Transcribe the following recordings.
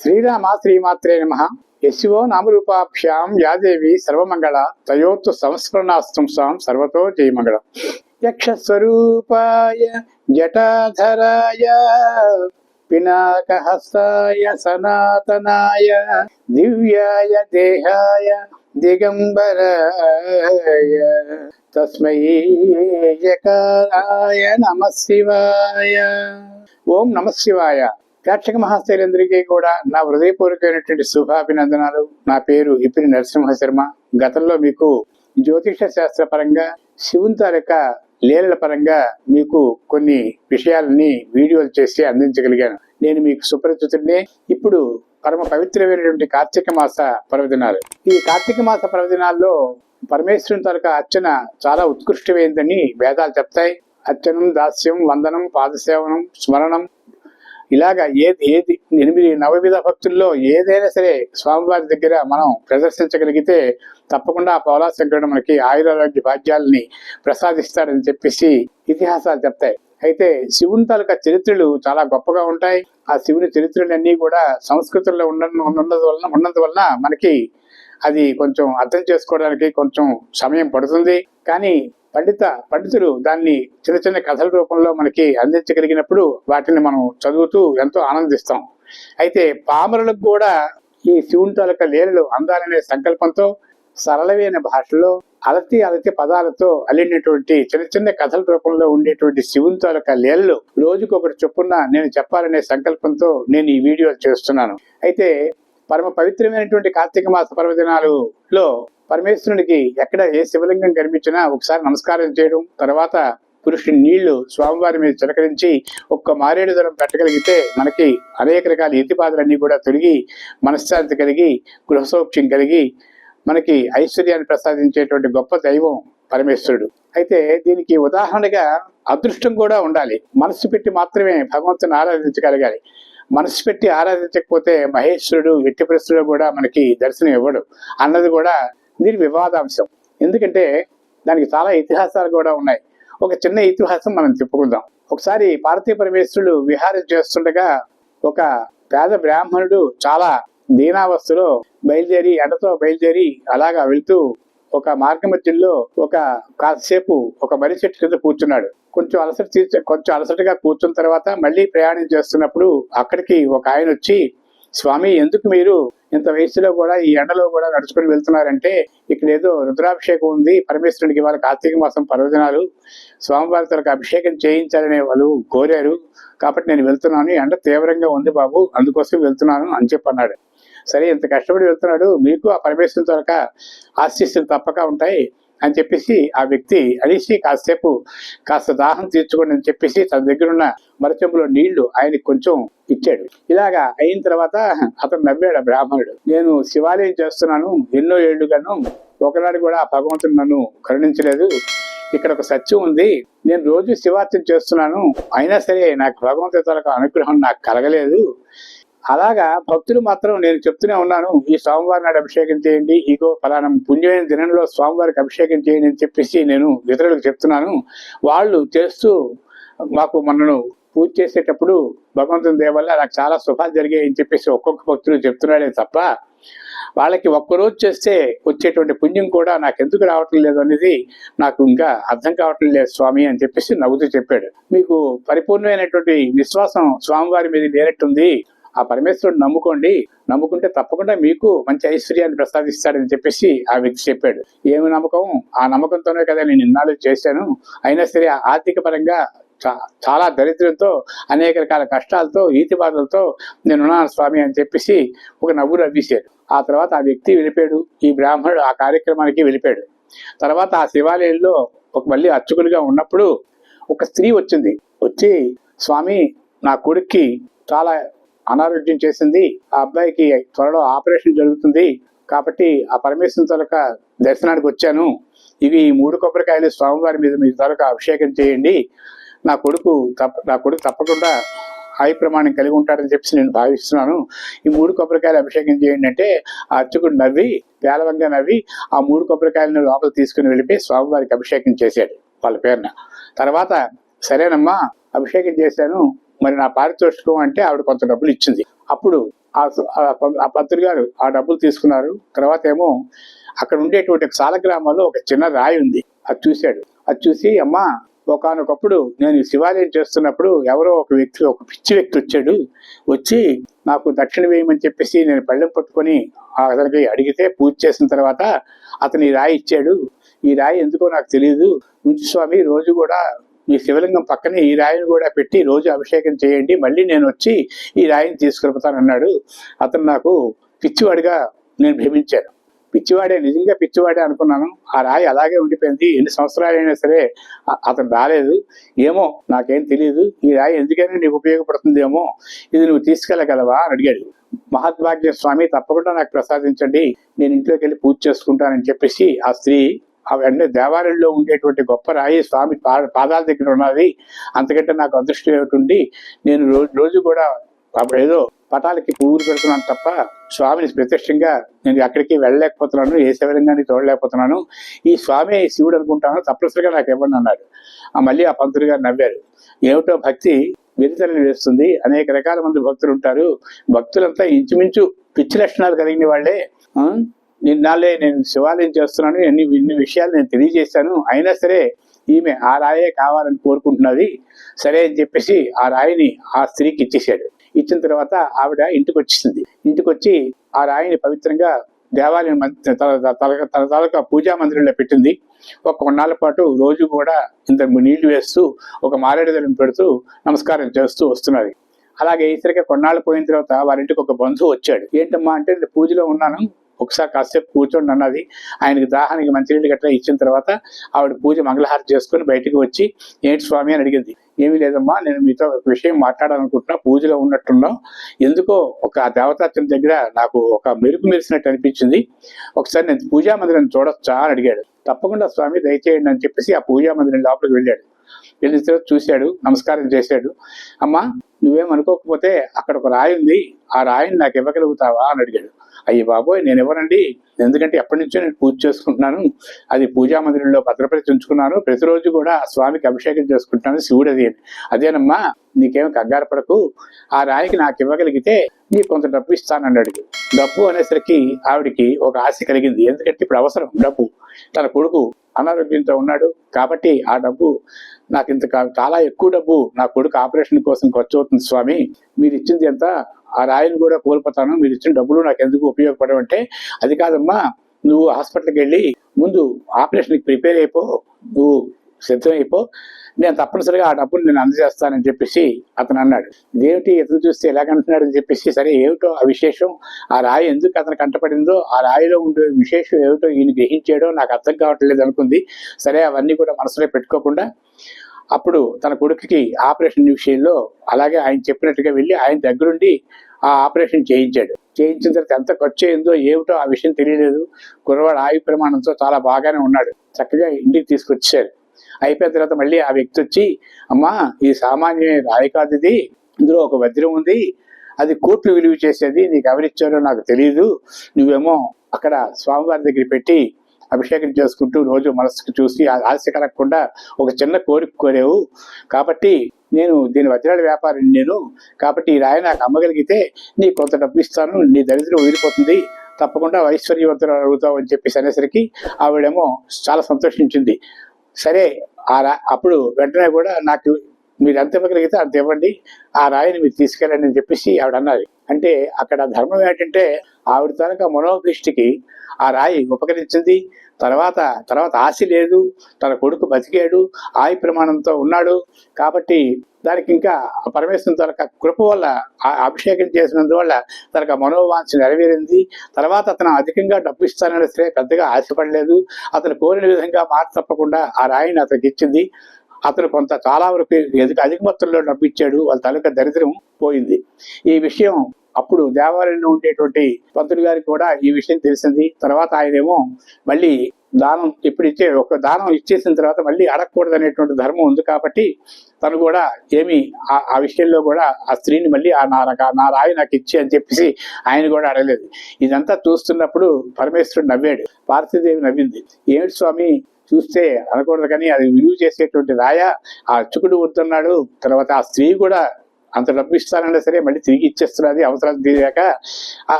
శ్రీరామ శ్రీమాత్రే నమః. యశివో నామరూపాభ్యాం యాదేవి సర్వమంగళ తయోత్తు సంస్మరణాస్తం సాం సర్వతో జయమంగళం. యక్షస్వరూపాయ జటాధరాయ పినాకహస్తాయ సనాతనాయ దివ్యాయ దేహాయ దిగంబరాయ తస్మై యకారాయ నమః శివాయ. ఓం నమః శివాయ. ప్రేక్షక మహాశైలందరికీ కూడా నా హృదయపూర్వకమైనటువంటి శుభాభినందనాలు. నా పేరు ఇపిరి నరసింహ శర్మ. గతంలో మీకు జ్యోతిష శాస్త్ర పరంగా శివుని తాలూకా లీలల పరంగా మీకు కొన్ని విషయాలని వీడియోలు చేసి అందించగలిగాను. నేను మీకు సుపరిచితుడినే. ఇప్పుడు పరమ పవిత్రమైనటువంటి కార్తీక మాస పర్వదినాలు. ఈ కార్తీక మాస పర్వదినాల్లో పరమేశ్వరుని తాలూకా అర్చన చాలా ఉత్కృష్టమైందని వేదాలు చెప్తాయి. అర్చనం, దాస్యం, వందనం, పాదసేవనం, స్మరణం, ఇలాగా ఏది 8 నవవిధ భక్తుల్లో ఏదైనా సరే స్వామివారి దగ్గర మనం ప్రదర్శించగలిగితే తప్పకుండా ఆ పౌలాశంకరుడు మనకి ఆయురారోగ్య భాగ్యాలని ప్రసాదిస్తాడని చెప్పేసి ఇతిహాసాలు చెప్తాయి. అయితే శివుని తాలూకా చరిత్రలు చాలా గొప్పగా ఉంటాయి. ఆ శివుని చరిత్రలన్నీ కూడా సంస్కృతంలో ఉన్నందువలన మనకి అది కొంచెం అర్థం చేసుకోవడానికి కొంచెం సమయం పడుతుంది. కానీ పండితులు దాన్ని చిన్న చిన్న కథల రూపంలో మనకి అందించగలిగినప్పుడు వాటిని మనం చదువుతూ ఎంతో ఆనందిస్తాం. అయితే పామరులకు కూడా ఈ శివుని తాలూకా లీలలు అందాలనే సంకల్పంతో సరళమైన భాషలో అలతి పదాలతో అల్లినటువంటి చిన్న చిన్న కథల రూపంలో ఉండేటువంటి శివుని తాలూకా లీలలు రోజుకొకటి చొప్పున నేను చెప్పాలనే సంకల్పంతో నేను ఈ వీడియోలు చేస్తున్నాను. అయితే పరమ పవిత్రమైనటువంటి కార్తీక మాస పర్వదినాలలో పరమేశ్వరునికి ఎక్కడ ఏ శివలింగం కనిపించినా ఒకసారి నమస్కారం చేయడం, తర్వాత పురుషుని నీళ్లు స్వామివారి మీద చిలకరించి ఒక్క మారేడు దూరం పెట్టగలిగితే మనకి అనేక రకాల ఇతిపాదులన్నీ కూడా తొలగి మనశ్శాంతి కలిగి గృహసౌఖ్యం కలిగి మనకి ఐశ్వర్యాన్ని ప్రసాదించేటువంటి గొప్ప దైవం పరమేశ్వరుడు. అయితే దీనికి ఉదాహరణగా అదృష్టం కూడా ఉండాలి. మనస్సు పెట్టి మాత్రమే భగవంతుని ఆరాధించగలగాలి. మనసు పెట్టి ఆరాధించకపోతే మహేశ్వరుడు ఎట్టి పరిస్థితుల్లో కూడా మనకి దర్శనం ఇవ్వడు అన్నది కూడా దీని వివాదాంశం. ఎందుకంటే దానికి చాలా ఇతిహాసాలు కూడా ఉన్నాయి. ఒక చిన్న ఇతిహాసం మనం చెప్పుకుందాం. ఒకసారి పార్వతీ పరమేశ్వరుడు విహారం చేస్తుండగా ఒక పేద బ్రాహ్మణుడు చాలా దీనావస్థలో ఎండతో బయలుదేరి అలాగా వెళ్తూ ఒక మార్గ మధ్యలో ఒక కాసేపు ఒక మర్రి చెట్టు కింద కూర్చున్నాడు. కొంచెం అలసటగా కూర్చున్న తర్వాత మళ్ళీ ప్రయాణం చేస్తున్నప్పుడు అక్కడికి ఒక ఆయన వచ్చి, స్వామి, ఎందుకు మీరు ఇంత వయసులో కూడా ఈ ఎండలో కూడా నడుచుకుని వెళ్తున్నారంటే, ఇక్కడ ఏదో రుద్రాభిషేకం ఉంది, పరమేశ్వరుడికి వాళ్ళ కార్తీక మాసం పర్వదినాలు, స్వామివారి తనకు అభిషేకం చేయించాలనే వాళ్ళు కోరారు, కాబట్టి నేను వెళ్తున్నాను, ఎండ తీవ్రంగా ఉంది బాబు, అందుకోసం వెళ్తున్నాను అని చెప్పన్నాడు. సరే, ఇంత కష్టపడి వెళ్తున్నాడు, మీకు ఆ పరమేశ్వరుని తనక ఆశీస్సులు తప్పక ఉంటాయి అని చెప్పేసి ఆ వ్యక్తి అలిసి కాస్త దాహం తీర్చుకోండి అని చెప్పేసి తన దగ్గర ఉన్న మరచెంబులో నీళ్లు ఆయనకి కొంచెం ఇచ్చాడు. ఇలాగా అయిన తర్వాత అతను నవ్వాడు ఆ బ్రాహ్మణుడు. నేను శివాలయం చేస్తున్నాను ఎన్నో ఏళ్లుగాను, ఒకనాడు కూడా ఆ భగవంతుడు నన్ను కరుణించలేదు. ఇక్కడ ఒక సత్యం ఉంది, నేను రోజు శివార్చన చేస్తున్నాను, అయినా సరే నాకు భగవంతుడి తనకు అనుగ్రహం నాకు కలగలేదు. అలాగా భక్తులు మాత్రం నేను చెప్తూనే ఉన్నాను, ఈ స్వామివారి నాడు అభిషేకం చేయండి, ఇగో ఫలానా పుణ్యమైన దినంలో స్వామివారికి అభిషేకం చేయండి అని చెప్పేసి నేను ఇతరులకు చెప్తున్నాను. వాళ్ళు చేస్తూ మాకు మనను పూజ చేసేటప్పుడు భగవంతుని దయ వల్ల నాకు చాలా శుభాలు జరిగాయి అని చెప్పేసి ఒక్కొక్క భక్తులు చెప్తున్నాడే తప్ప వాళ్ళకి ఒక్కరోజు చేస్తే వచ్చేటువంటి పుణ్యం కూడా నాకు ఎందుకు రావటం లేదు అనేది నాకు ఇంకా అర్థం కావటం లేదు స్వామి అని చెప్పేసి నవ్వుతూ చెప్పాడు. మీకు పరిపూర్ణమైనటువంటి విశ్వాసం స్వామివారి మీద లేనట్టుంది, ఆ పరమేశ్వరుడు నమ్ముకుంటే తప్పకుండా మీకు మంచి ఐశ్వర్యాన్ని ప్రసాదిస్తాడని చెప్పేసి ఆ వ్యక్తి చెప్పాడు. ఏమి నమ్మకం? ఆ నమ్మకంతోనే కదా నేను ఇన్నాళ్ళు చేశాను, అయినా సరే ఆర్థిక పరంగా చాలా దరిద్రంతో అనేక రకాల కష్టాలతో ఈతి బాధలతో నేనున్నాను స్వామి అని చెప్పేసి ఒక నవ్వు నవ్వేశాడు. ఆ తర్వాత ఆ వ్యక్తి వెళ్ళిపోయాడు. ఈ బ్రాహ్మణుడు ఆ కార్యక్రమానికి వెళ్ళిపోయాడు. తర్వాత ఆ శివాలయంలో మళ్ళీ అర్చకులుగా ఉన్నప్పుడు ఒక స్త్రీ వచ్చి, స్వామి, నా కొడుక్కి చాలా అనారోగ్యం చేసింది, ఆ అబ్బాయికి త్వరలో ఆపరేషన్ జరుగుతుంది, కాబట్టి ఆ పరమేశ్వరుని తాలూకా దర్శనానికి వచ్చాను, ఇవి 3 కొబ్బరికాయలు స్వామివారి మీద మీ తాలూకా అభిషేకం చేయండి, నా కొడుకు తప్పకుండా ఆయుః ప్రమాణం కలిగి ఉంటాడని చెప్పేసి నేను భావిస్తున్నాను, ఈ 3 కొబ్బరికాయలు అభిషేకం చేయండి అంటే ఆ అర్చకుడు పేలవంగా నవ్వి ఆ 3 కొబ్బరికాయలను లోపల తీసుకుని వెళ్ళిపోయి స్వామివారికి అభిషేకం చేశాడు వాళ్ళ పేరున. తర్వాత సరేనమ్మా, అభిషేకం చేశాను, మరి నా పారితోషికం అంటే ఆవిడ కొంత డబ్బులు ఇచ్చింది. అప్పుడు ఆ పంతులు గారు ఆ డబ్బులు తీసుకున్నారు. తర్వాత ఏమో అక్కడ ఉండేటువంటి సాలగ్రామంలో ఒక చిన్న రాయి ఉంది, అది చూశాడు. అది చూసి, అమ్మా, ఒకానొకప్పుడు నేను శివాలయం చేస్తున్నప్పుడు ఎవరో ఒక పిచ్చి వ్యక్తి వచ్చాడు. వచ్చి నాకు దక్షిణ వేయమని చెప్పేసి నేను పళ్ళెం పట్టుకొని అతనికి అడిగితే పూజ చేసిన తర్వాత అతను ఈ రాయి ఇచ్చాడు. ఈ రాయి ఎందుకో నాకు తెలియదు. ఉంచు స్వామి, రోజు కూడా మీ శివలింగం పక్కనే ఈ రాయిని కూడా పెట్టి రోజు అభిషేకం చేయండి, మళ్ళీ నేను వచ్చి ఈ రాయిని తీసుకెళ్ళిపోతానన్నాడు. అతను నాకు పిచ్చివాడిగా నేను భ్రమించాను. పిచ్చివాడే, నిజంగా పిచ్చివాడే అనుకున్నాను. ఆ రాయి అలాగే ఉండిపోయింది. ఎన్ని సంవత్సరాలైనా సరే అతను రాలేదు. ఏమో నాకేం తెలియదు. ఈ రాయి ఎందుకైనా నీకు ఉపయోగపడుతుందేమో, ఇది నువ్వు తీసుకెళ్ళగలవా అని అడిగాడు. మహాత్భాగ్య స్వామి, తప్పకుండా నాకు ప్రసాదించండి, నేను ఇంట్లోకి వెళ్ళి పూజ చేసుకుంటానని చెప్పేసి ఆ స్త్రీ అవన్నీ దేవాలయంలో ఉండేటువంటి గొప్ప రాయి స్వామి పాదాల దగ్గర ఉన్నది, అంతకంటే నాకు అదృష్టం ఏమిటి, నేను రోజు కూడా ఏదో పటాలకి పువ్వులు పెడుతున్నాను తప్ప స్వామిని ప్రత్యక్షంగా నేను ఎక్కడికి వెళ్ళలేకపోతున్నాను, ఏ శివలింగాన్ని చూడలేకపోతున్నాను, ఈ స్వామి శివుడు అనుకుంటాను, తప్పనిసరిగా నాకు ఇవ్వండి అన్నాడు. మళ్ళీ ఆ పంతులు గారు నవ్వారు. ఏమిటో భక్తి వెరితలని వేస్తుంది, అనేక రకాల మంది భక్తులు ఉంటారు, భక్తులంతా ఇంచుమించు పిచ్చి లక్షణాలు కలిగిన వాళ్ళే. నిన్నాళ్ళే నేను శివాలయం చేస్తున్నాను, ఇన్ని విషయాలు నేను తెలియజేశాను, అయినా సరే ఈమె ఆ రాయే కావాలని కోరుకుంటున్నది. సరే అని చెప్పేసి ఆ రాయిని ఆ స్త్రీకి ఇచ్చేసాడు. ఇచ్చిన తర్వాత ఆవిడ ఇంటికి వచ్చేసింది. ఇంటికి వచ్చి ఆ రాయిని పవిత్రంగా దేవాలయం తన తాలూకా పూజా మందిరంలో పెట్టింది. ఒక కొన్నాళ్ళ పాటు రోజు కూడా ఇంత నీళ్లు వేస్తూ ఒక మారేడుదలం పెడుతూ నమస్కారం చేస్తూ వస్తున్నది. అలాగే ఈసరిగా కొన్నాళ్ళు పోయిన తర్వాత వారింటికి ఒక బంధువు వచ్చాడు. ఏంటమ్మా అంటే, పూజలో ఉన్నాను, ఒకసారి కాసేపు కూర్చోండి అన్నది. ఆయనకి దాహానికి మంచినీళ్ళు గట్రా ఇచ్చిన తర్వాత ఆవిడ పూజ మంగళహారతి చేసుకుని బయటికి వచ్చి, ఏంటి స్వామి అని అడిగింది. ఏమీ లేదమ్మా, నేను మీతో ఒక విషయం మాట్లాడాలనుకుంటున్నా, పూజలో ఉన్నట్టున్నాం, ఎందుకో ఒక దేవతాత్మ దగ్గర నాకు ఒక మెరుపు మెరిసినట్టు అనిపించింది, ఒకసారి నేను పూజా మందిరం చూడొచ్చా అని అడిగాడు. తప్పకుండా స్వామి, దయచేయండి అని చెప్పేసి ఆ పూజా మందిరం లోపలికి వెళ్ళాడు. వెళ్ళిన తర్వాత చూశాడు, నమస్కారం చేశాడు. అమ్మా, నువ్వేమనుకోకపోతే అక్కడ ఒక రాయి ఉంది, ఆ రాయిని నాకు ఇవ్వగలుగుతావా అని అడిగాడు. అయ్యి బాబోయ్, నేను ఇవ్వనండి, ఎందుకంటే ఎప్పటి నుంచో నేను పూజ చేసుకుంటున్నాను, అది పూజా మందిరంలో భద్రపరిచి ఉంచుకున్నాను, ప్రతిరోజు కూడా ఆ స్వామికి అభిషేకం చేసుకుంటున్నాను, శివుడు అదేనమ్మా, నీకేమో కంగారు పడకు, ఆ రాయికి నాకు ఇవ్వగలిగితే నీకు కొంత డబ్బు ఇస్తానన్నాడు. డబ్బు అనేసరికి ఆవిడికి ఒక ఆశ కలిగింది. ఎందుకంటే ఇప్పుడు అవసరం డబ్బు, తన కొడుకు అనారోగ్యంతో ఉన్నాడు కాబట్టి ఆ డబ్బు నాకు చాలా ఎక్కువ డబ్బు నా కొడుకు ఆపరేషన్ కోసం ఖర్చు అవుతుంది స్వామి, మీరు ఇచ్చింది ఎంత, ఆ రాయిని కూడా కోల్పోతాను, మీరు ఇచ్చిన డబ్బులు నాకు ఎందుకు ఉపయోగపడవంటే, అది కాదమ్మా, నువ్వు హాస్పిటల్కి వెళ్ళి ముందు ఆపరేషన్కి ప్రిపేర్ అయిపో, నువ్వు సిద్ధమైపో, నేను తప్పనిసరిగా ఆ డబ్బులు నేను అందజేస్తానని చెప్పేసి అతను అన్నాడు. ఇదేమిటి ఇతను చూస్తే ఎలాగంటున్నాడు అని చెప్పేసి, సరే ఏమిటో ఆ విశేషం, ఆ రాయి ఎందుకు అతను కంటపడిందో, ఆ రాయిలో ఉండే విశేషం ఏమిటో ఈయన గ్రహించాడో నాకు అర్థం కావట్లేదు అనుకుంది. సరే అవన్నీ కూడా మనసులో పెట్టుకోకుండా అప్పుడు తన కొడుకుకి ఆపరేషన్ విషయంలో అలాగే ఆయన చెప్పినట్టుగా వెళ్ళి ఆయన దగ్గరుండి ఆ ఆపరేషన్ చేయించాడు. చేయించిన తర్వాత ఎంత ఖర్చు అయిందో ఏమిటో ఆ విషయం తెలియలేదు. కుర్రవాడు ఆయు ప్రమాణంతో చాలా బాగానే ఉన్నాడు. చక్కగా ఇంటికి తీసుకొచ్చారు. అయిపోయిన తర్వాత మళ్ళీ ఆ వ్యక్తి వచ్చి, అమ్మా, ఈ సామాన్య రాయి కాదు ఇది, ఇందులో ఒక వజ్రం ఉంది, అది కోట్లు విలువ చేసేది, నీకు ఎవరిచ్చారో నాకు తెలియదు, నువ్వేమో అక్కడ స్వామివారి దగ్గర పెట్టి అభిషేకం చేసుకుంటూ రోజు మనసుకు చూసి ఆశ కలగకుండా ఒక చిన్న కోరిక కోరేవు, కాబట్టి నేను దీని వజ్రాల వ్యాపారిని నేను, కాబట్టి ఈ రాయి నాకు అమ్మగలిగితే నీ కొంత డబ్బు ఇస్తాను, నీ దరిద్రం వదిలిపోతుంది, తప్పకుండా ఐశ్వర్యవంతులు అడుగుతావు అని చెప్పేసి అనేసరికి ఆవిడేమో చాలా సంతోషించింది. సరే అప్పుడు వెంటనే కూడా నాకు మీరు ఎంత ఇవ్వగలిగితే అంత ఇవ్వండి, ఆ రాయిని మీరు తీసుకెళ్ళండి అని చెప్పేసి ఆవిడ అన్నది. అంటే అక్కడ ధర్మం ఏంటంటే ఆవిడ తనక మనోభిష్టికి ఆ రాయి ఉపకరించింది. తర్వాత ఆశ లేదు, తన కొడుకు బతికాడు, ఆయు ప్రమాణంతో ఉన్నాడు, కాబట్టి దానికి ఇంకా పరమేశ్వరుని తనక కృప వల్ల అభిషేకం చేసినందువల్ల తనకు మనోవాంఛ నెరవేరింది. తర్వాత అతను అధికంగా డబ్బు ఇస్తానని సరే పెద్దగా ఆశపడలేదు. అతను కోరిన విధంగా మాట తప్పకుండా ఆ రాయిని అతనికి ఇచ్చింది. అతను కొంత చాలా వరకు అధిక మొత్తంలో డబ్బు ఇచ్చాడు. వాళ్ళ తాలూకా దరిద్రం పోయింది. ఈ విషయం అప్పుడు దేవాలయంలో ఉండేటువంటి పంతులు గారికి కూడా ఈ విషయం తెలిసింది. తర్వాత ఆయనేమో మళ్ళీ దానం ఒక దానం ఇచ్చేసిన తర్వాత మళ్ళీ అడగకూడదు అనేటువంటి ధర్మం ఉంది కాబట్టి తను కూడా ఏమి ఆ విషయంలో కూడా ఆ స్త్రీని మళ్ళీ నా రాయి నాకు ఇచ్చి అని చెప్పేసి ఆయన కూడా అడగలేదు. ఇదంతా చూస్తున్నప్పుడు పరమేశ్వరుడు నవ్వాడు, పార్వతీదేవి నవ్వింది. ఏమిటి స్వామి, చూస్తే అనకూడదు కానీ అది విలువ చేసేటువంటి రాయ, ఆ అర్చకుడు వద్దన్నాడు, తర్వాత ఆ స్త్రీ కూడా అంత డబ్బు ఇస్తానన్నా సరే మళ్ళీ తిరిగి ఇచ్చేస్తున్నది అవసరాలు తీరాక.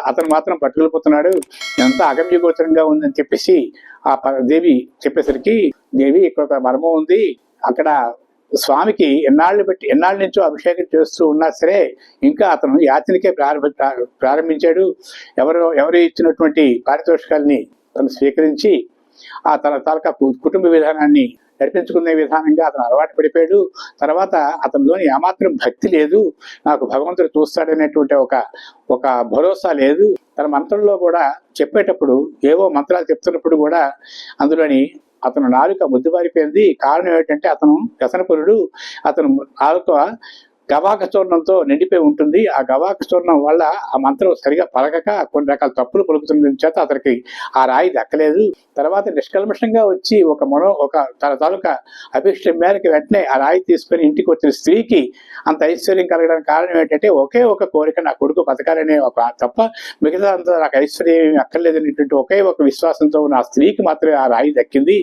అతను మాత్రం పట్టుకెళ్ళిపోతున్నాడు. ఎంత అగమ్యగోచరంగా ఉందని చెప్పేసి దేవి చెప్పేసరికి, దేవి ఇక్కడ ఒక మర్మం ఉంది, అక్కడ స్వామికి ఎన్నాళ్ళ నుంచో అభిషేకం చేస్తూ ఉన్నా సరే ఇంకా అతను యాచనకే ప్రారంభించాడు. ఎవరు ఇచ్చినటువంటి పారితోషికాల్ని తను స్వీకరించి తన తాలూకా కుటుంబ విధానాన్ని నడిపించుకునే విధానంగా అతను అలవాటు పడిపోయాడు. తర్వాత అతనిలోని ఏమాత్రం భక్తి లేదు, నాకు భగవంతుడు చూస్తాడనేటువంటి ఒక భరోసా లేదు. తన మంత్రంలో కూడా చెప్పేటప్పుడు ఏవో మంత్రాలు చెప్తున్నప్పుడు కూడా అందులోని అతను నాలుక ముద్దుబారిపోయింది. కారణం ఏంటంటే అతను వ్యసనపరుడు. అతను నాలుక గవాక చూర్ణంతో నిండిపోయి ఉంటుంది. ఆ గవాక చూర్ణం వల్ల ఆ మంత్రం సరిగా పలకక కొన్ని రకాల తప్పులు పలుకుతున్న చేత అతనికి ఆ రాయి దక్కలేదు. తర్వాత నిష్కల్మషంగా వచ్చి తన తాలూకా అభిష్టం మేరకు వెంటనే ఆ రాయి తీసుకొని ఇంటికి వచ్చిన స్త్రీకి అంత ఐశ్వర్యం కలగడానికి కారణం ఏంటంటే ఒకే ఒక కోరిక, నా కొడుకు బతకాలనే తప్ప మిగతా అంతా నాకు ఐశ్వర్యం అక్కర్లేదనేటువంటి ఒకే ఒక విశ్వాసంతో ఉన్న ఆ స్త్రీకి మాత్రమే ఆ రాయి దక్కింది.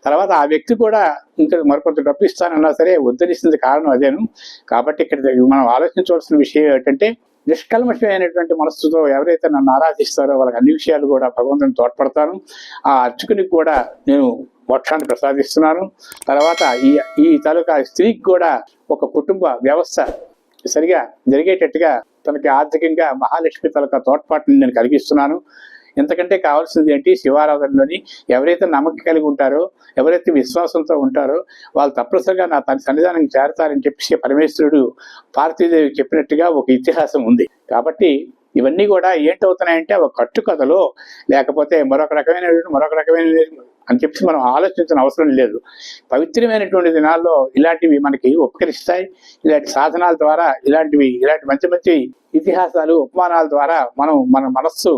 తర్వాత ఆ వ్యక్తి కూడా ఇంకా మరికొంత డబ్బు ఇస్తానన్నా సరే వద్దనిస్తుంది కారణం అదేను. కాబట్టి ఇక్కడ మనం ఆలోచించవలసిన విషయం ఏంటంటే, నిష్కల్మషమైనటువంటి మనస్సుతో ఎవరైతే నన్ను ఆరాధిస్తారో వాళ్ళకి అన్ని విషయాలు కూడా భగవంతుని తోడ్పడతాను. ఆ అర్చకునికి కూడా నేను మోక్షాన్ని ప్రసాదిస్తున్నాను. తర్వాత ఈ తాలూకా స్త్రీకి కూడా ఒక కుటుంబ వ్యవస్థ సరిగా జరిగేటట్టుగా తనకి ఆర్థికంగా మహాలక్ష్మి తాలూకా తోడ్పాటుని నేను కలిగిస్తున్నాను. ఇంతకంటే కావాల్సింది ఏంటి? శివారాధనలోని ఎవరైతే నమ్మకం కలిగి ఉంటారో, ఎవరైతే విశ్వాసంతో ఉంటారో వాళ్ళు తప్పనిసరిగా నా తన సన్నిధానానికి చేరతారని చెప్పి పరమేశ్వరుడు పార్వతీదేవికి చెప్పినట్టుగా ఒక ఇతిహాసం ఉంది. కాబట్టి ఇవన్నీ కూడా ఏంటవుతున్నాయంటే ఒక కట్టుకథలో, లేకపోతే మరొక రకమైన అని చెప్పి మనం ఆలోచించిన అవసరం లేదు. పవిత్రమైనటువంటి దినాల్లో ఇలాంటివి మనకి ఉపకరిస్తాయి. ఇలాంటి సాధనాల ద్వారా ఇలాంటి మంచి మంచి ఇతిహాసాలు, ఉపమానాల ద్వారా మన మనస్సు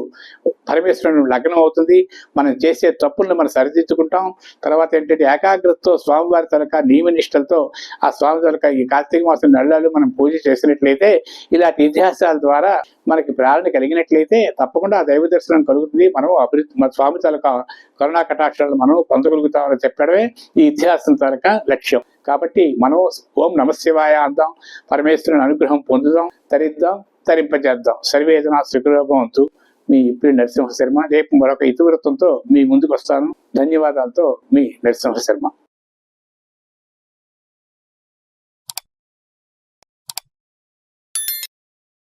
పరమేశ్వరుని లగ్నం అవుతుంది. మనం చేసే తప్పులను మనం సరిదిద్దుకుంటాం. తర్వాత ఏంటంటే ఏకాగ్రతతో స్వామివారి తరక నియమనిష్టలతో ఆ స్వామి తరక ఈ కార్తీక మాసం నెలలు మనం పూజ చేసినట్లయితే, ఇలాంటి ఇతిహాసాల ద్వారా మనకి ప్రేరణ కలిగినట్లయితే తప్పకుండా ఆ దైవ దర్శనం కలుగుతుంది. మనం మన స్వామి తరక కరుణా కటాక్షాలను మనం పొందగలుగుతామని చెప్పడమే ఈ ఇతిహాసం తరక లక్ష్యం. కాబట్టి మనం ఓం నమశివాయ అందాం, పరమేశ్వరుని అనుగ్రహం పొందుదాం, తరింపజేద్దాం. సర్వేదనా సుఖరూపంతో మీ ఇప్పుడు నరసింహ శర్మ. రేపు మరొక ఇతివృత్తంతో మీ ముందుకు వస్తాను. ధన్యవాదాలతో మీ నరసింహ శర్మ.